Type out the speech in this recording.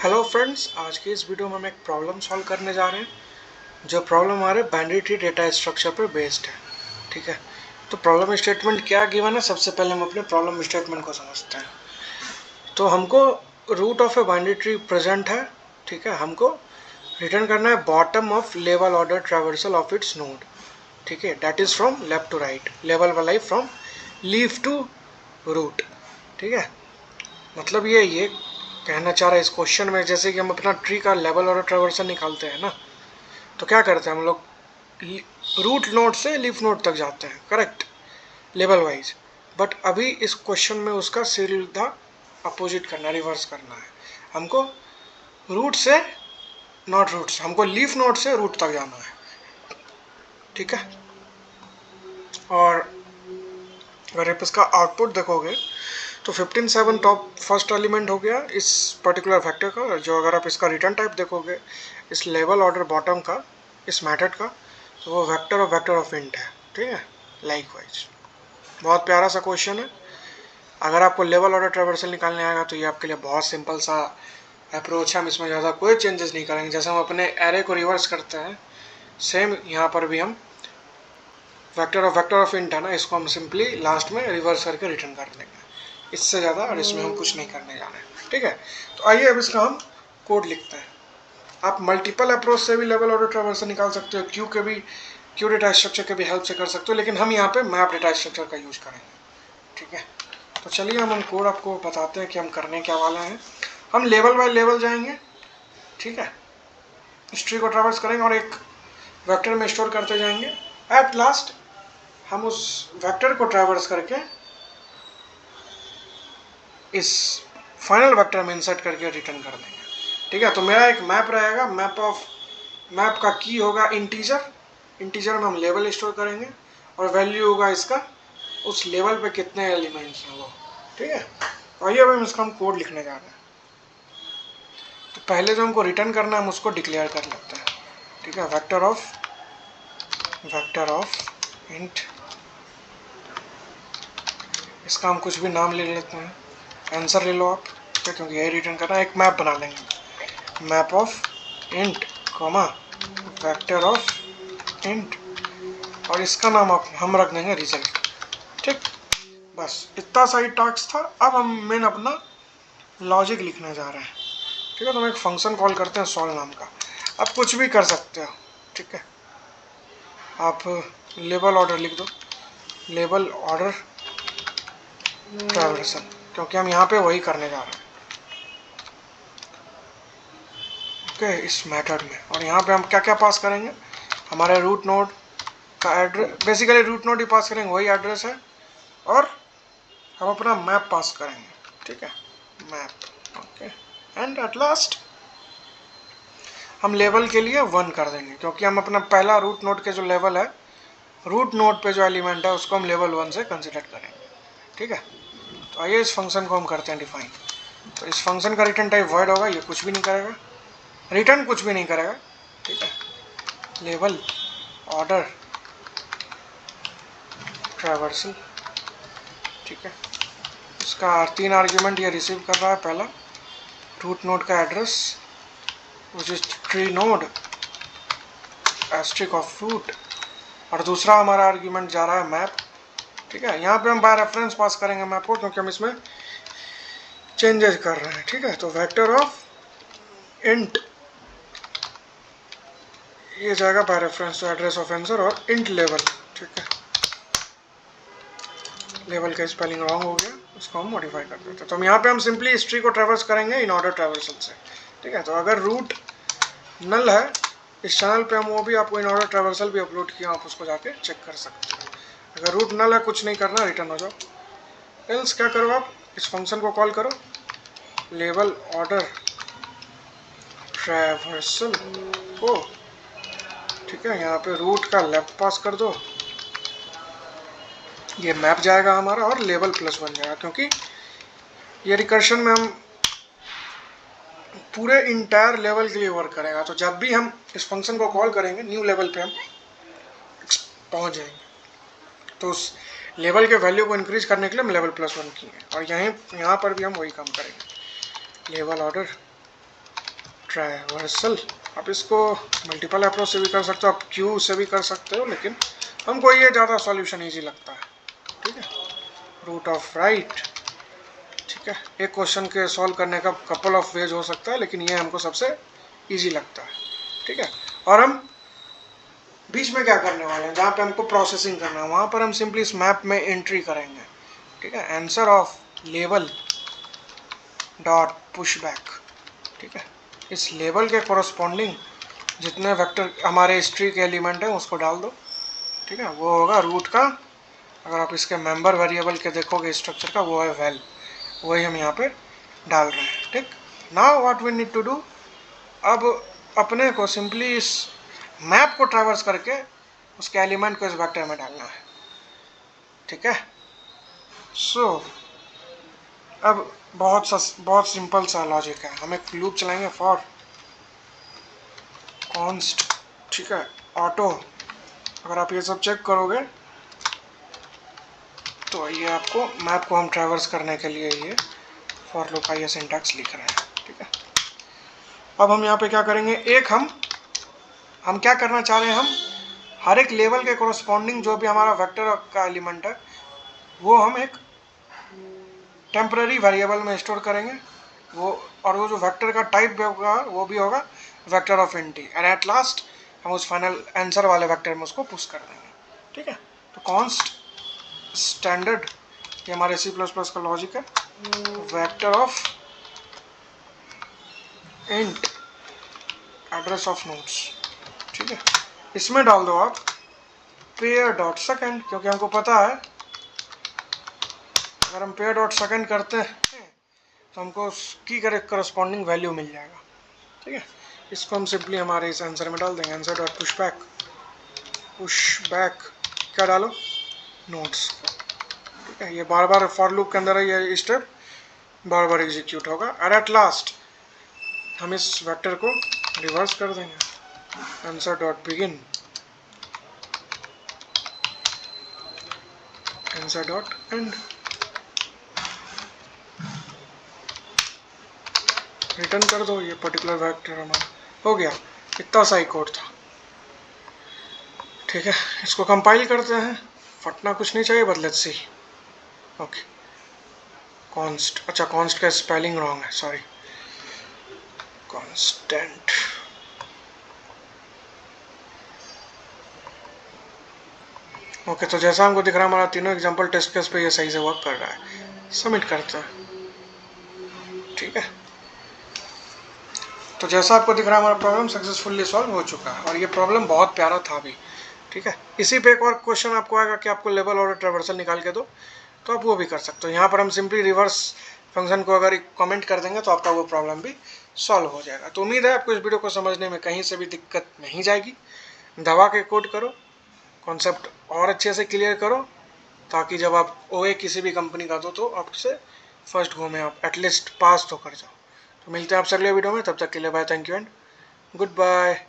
Hello friends, आज की इस वीडियो में हम एक प्रॉब्लम सॉल्व करने जा रहे हैं। जो प्रॉब्लम हमारे बाइनरी ट्री डेटा स्ट्रक्चर पर बेस्ड है। ठीक है, तो प्रॉब्लम स्टेटमेंट क्या गिवन है, सबसे पहले हम अपने प्रॉब्लम स्टेटमेंट को समझते हैं। तो हमको root of a binary tree present है। ठीक है, हमको रिटर्न करना है bottom of level order traversal of its node. ठीक है, that is from left to right, level वाला फ्रॉम लीफ टू रूट। ठीक है, मतलब ये कहना चाह रहा है इस क्वेश्चन में, जैसे कि हम अपना ट्री का लेवल और ट्रैवर्सल निकालते हैं ना, तो क्या करते हैं हम लोग, रूट नोड से लीफ नोड तक जाते हैं, करेक्ट, लेवल वाइज। बट अभी इस क्वेश्चन में उसका सीधा अपोजिट करना, रिवर्स करना है हमको। रूट से, नॉट रूट से, हमको लीफ नोड से रूट तक जाना है। ठीक है, और अगर आप इसका आउटपुट देखोगे तो 15 7 टॉप फर्स्ट एलिमेंट हो गया इस पर्टिकुलर फैक्टर का। जो अगर आप इसका रिटर्न टाइप देखोगे इस लेवल ऑर्डर बॉटम का, इस मेथड का, तो वो वेक्टर ऑफ इंट है। ठीक है, लाइक वाइज बहुत प्यारा सा क्वेश्चन है। अगर आपको लेवल ऑर्डर ट्रैवर्सल निकालने आएगा तो ये आपके लिए बहुत सिंपल सा अप्रोच है। हम इसमें ज़्यादा कोई चेंजेस नहीं करेंगे। जैसे हम अपने एरे को रिवर्स करते हैं, सेम यहाँ पर भी हम वेक्टर ऑफ इंट है ना, इसको हम सिंपली लास्ट में रिवर्स करके रिटर्न कर देंगे। इससे ज़्यादा और इसमें हम कुछ नहीं करने जा रहे हैं। ठीक है, तो आइए अब इसका हम कोड लिखते हैं। आप मल्टीपल अप्रोच से भी लेवल ऑर्डर ट्रैवर्सल निकाल सकते हो, क्यू डेटा स्ट्रक्चर के भी हेल्प से कर सकते हो, लेकिन हम यहाँ पे मैप डेटा स्ट्रक्चर का यूज करेंगे। ठीक है, तो चलिए हम कोड आपको बताते हैं कि हम करने क्या वाले हैं। हम लेवल बाय लेवल जाएंगे। ठीक है, इस ट्री को ट्रैवर्स करेंगे और एक वेक्टर में स्टोर करते जाएंगे। एट लास्ट हम उस वेक्टर को ट्रैवर्स करके इस फाइनल वेक्टर में इंसर्ट करके रिटर्न कर देंगे। ठीक है, तो मेरा एक मैप रहेगा। मैप का की होगा इंटीजर। इंटीजर में हम लेवल स्टोर करेंगे और वैल्यू होगा इसका उस लेवल पे कितने एलिमेंट्स हैं वो। ठीक है, तो आइए अब हम इसका हम कोड लिखने जा रहे हैं। तो पहले जो हमको रिटर्न करना है हम उसको डिक्लेयर कर लेते हैं। ठीक है, वेक्टर ऑफ इंट, इसका हम कुछ भी नाम ले लेते हैं, आंसर ले लो आप। ठीक है, क्योंकि यही रिटर्न करना है। एक मैप बना लेंगे, map of int comma vector of int, और इसका नाम आप हम रख देंगे रिजल्ट। ठीक, बस इतना सा ही टास्क था। अब हम मेन अपना लॉजिक लिखने जा रहे हैं। ठीक है, तो हम एक फंक्शन कॉल करते हैं सॉल्व नाम का। आप कुछ भी कर सकते हो। ठीक है, आप लेवल ऑर्डर लिख दो, लेवल ऑर्डर ट्रैवर्सल, क्योंकि हम यहाँ पे वही करने जा रहे हैं। ओके, इस मेथड में, और यहाँ पे हम क्या क्या पास करेंगे, हमारे रूट नोड का एड्रेस, बेसिकली रूट नोड ही पास करेंगे, वही एड्रेस है, और हम अपना मैप पास करेंगे। ठीक है, map, okay, and at last हम लेवल के लिए 1 कर देंगे, क्योंकि हम अपना पहला रूट नोड के जो लेवल है, रूट नोड पे जो एलिमेंट है उसको हम लेवल 1 से कंसिडर करेंगे। ठीक है, तो आइए इस फंक्शन को हम करते हैं डिफाइन। तो इस फंक्शन का रिटर्न टाइप वर्ड होगा, ये कुछ भी नहीं करेगा, रिटर्न कुछ भी नहीं करेगा। ठीक है, लेवल ऑर्डर ट्रैवर्सल। ठीक है, इसका 3 आर्ग्यूमेंट ये रिसीव कर रहा है। पहला रूट नोड का address which is tree node asterisk of root, और दूसरा हमारा आर्ग्यूमेंट जा रहा है मैप। ठीक है, यहाँ पे हम बाय रेफरेंस पास करेंगे मैप को, क्योंकि हम इसमें चेंजेस कर रहे हैं। ठीक है, तो वेक्टर ऑफ इंट ये जाएगा by reference to address of answer और इंट लेवल। ठीक है, लेवल का स्पेलिंग रॉन्ग हो गया, उसको हम मॉडिफाई कर देते हैं। तो हम यहाँ पे हम सिंपली हिस्ट्री को ट्रैवर्स करेंगे इन ऑर्डर ट्रैवर्सल से। ठीक है, तो अगर रूट नल है इस चैनल पे, हम वो भी आपको इन ऑर्डर ट्रैवर्सल भी अपलोड किया, आप उसको जाके चेक कर सकते हैं। अगर रूट नल है, कुछ नहीं करना, रिटर्न हो जाओ। एल्स क्या करो, आप इस फंक्शन को कॉल करो, लेवल ऑर्डर ट्रैवर्सल को। ठीक है, यहाँ पे रूट का लेफ्ट पास कर दो, ये मैप जाएगा हमारा और लेवल +1 जाएगा, क्योंकि ये रिकर्शन में हम पूरे इंटायर लेवल के लिए वर्क करेगा। तो जब भी हम इस फंक्शन को कॉल करेंगे न्यू लेवल पे हम पहुंच जाएंगे। तो उस लेवल के वैल्यू को इंक्रीज करने के लिए हम लेवल +1 किए, और यहाँ पर भी हम वही काम करेंगे, लेवल ऑर्डर ट्रावर्सल। आप इसको मल्टीपल अप्रोच से भी कर सकते हो, आप क्यू से भी कर सकते हो, लेकिन हमको ये ज़्यादा सॉल्यूशन इजी लगता है। ठीक है, रूट ऑफ राइट। ठीक है, एक क्वेश्चन के सॉल्व करने का कपल ऑफ वेज हो सकता है, लेकिन ये हमको सबसे इजी लगता है। ठीक है, और हम बीच में क्या करने वाले हैं, जहाँ पे हमको प्रोसेसिंग करना है वहाँ पर हम सिंपली इस मैप में एंट्री करेंगे। ठीक है, answer of level dot push back. ठीक है, इस लेवल के कोरस्पॉन्डिंग जितने वेक्टर हमारे हिस्ट्री के एलिमेंट हैं उसको डाल दो। ठीक है, वो होगा रूट का, अगर आप इसके मेंबर वेरिएबल के देखोगे स्ट्रक्चर का, वो है वेल, वही हम यहाँ पे डाल रहे हैं। ठीक, now what we need to do, अब अपने को सिंपली इस मैप को ट्रैवर्स करके उसके एलिमेंट को इस वेक्टर में डालना है। ठीक है, सो अब बहुत सिंपल सा लॉजिक है। हम एक लूप चलाएंगे फॉर कॉन्स्ट, ठीक है, ऑटो। अगर आप ये सब चेक करोगे तो ये आपको मैप को हम ट्रैवर्स करने के लिए ये फॉर लूप का ये सिंटैक्स लिख रहे हैं। ठीक है, अब हम यहाँ पे क्या करेंगे, एक हम क्या करना चाह रहे हैं, हम हर एक लेवल के कोरस्पॉन्डिंग जो भी हमारा वेक्टर का एलिमेंट है वो हम एक टेम्पररी वेरिएबल में स्टोर करेंगे, वो, और वो जो वेक्टर का टाइप होगा वो भी होगा vector of int, and at last हम उस फाइनल आंसर वाले वेक्टर में उसको पुश कर देंगे। ठीक है, तो कॉन्स्ट स्टैंडर्ड, ये हमारे C++ का लॉजिक है, vector of int address of nodes. ठीक है, इसमें डाल दो आप पेयर डॉट सेकेंड, क्योंकि हमको पता है अगर हम पेयर डॉट सेकेंड करते हैं तो हमको की करस्पॉन्डिंग वैल्यू मिल जाएगा। ठीक है, इसको हम सिंपली हमारे इस आंसर में डाल देंगे, आंसर डॉट पुश बैक क्या डालो, नोट्स। ठीक है, ये बार बार फॉर लूप के अंदर ये स्टेप बार बार एग्जीक्यूट होगा, और एट लास्ट हम इस वेक्टर को रिवर्स कर देंगे, answer dot begin answer dot and. Return कर दो ये पर्टिकुलर वेक्टर हमारा, हो गया। इतना सा ही कोड था। ठीक है, इसको कंपाइल करते हैं, फटना कुछ नहीं चाहिए, but let's see. Okay, const, अच्छा कॉन्स्ट का स्पेलिंग रॉन्ग है, सॉरी, कांस्टेंट। ओके, तो जैसा हमको दिख रहा है हमारा तीनों एग्जांपल टेस्ट केस पे ये सही से वर्क कर रहा है। सबमिट करते हैं। ठीक है, तो जैसा आपको दिख रहा है हमारा प्रॉब्लम सक्सेसफुली सॉल्व हो चुका है, और ये प्रॉब्लम बहुत प्यारा था भी। ठीक है, इसी पे एक और क्वेश्चन आपको आएगा कि आपको लेवल और ट्रैवर्सल निकाल के दो, तो आप वो भी कर सकते हो। यहाँ पर हम सिंपली रिवर्स फंक्शन को अगर कमेंट कर देंगे तो आपका वो प्रॉब्लम भी सॉल्व हो जाएगा। तो उम्मीद है आपको इस वीडियो को समझने में कहीं से भी दिक्कत नहीं जाएगी। दबा के कोड करो, कॉन्सेप्ट और अच्छे से क्लियर करो, ताकि जब आप ओए किसी भी कंपनी का दो तो आपसे फर्स्ट गो में आप एटलीस्ट पास तो कर जाओ। तो मिलते हैं आपसे अगले वीडियो में, तब तक के लिए bye, thank you and good bye.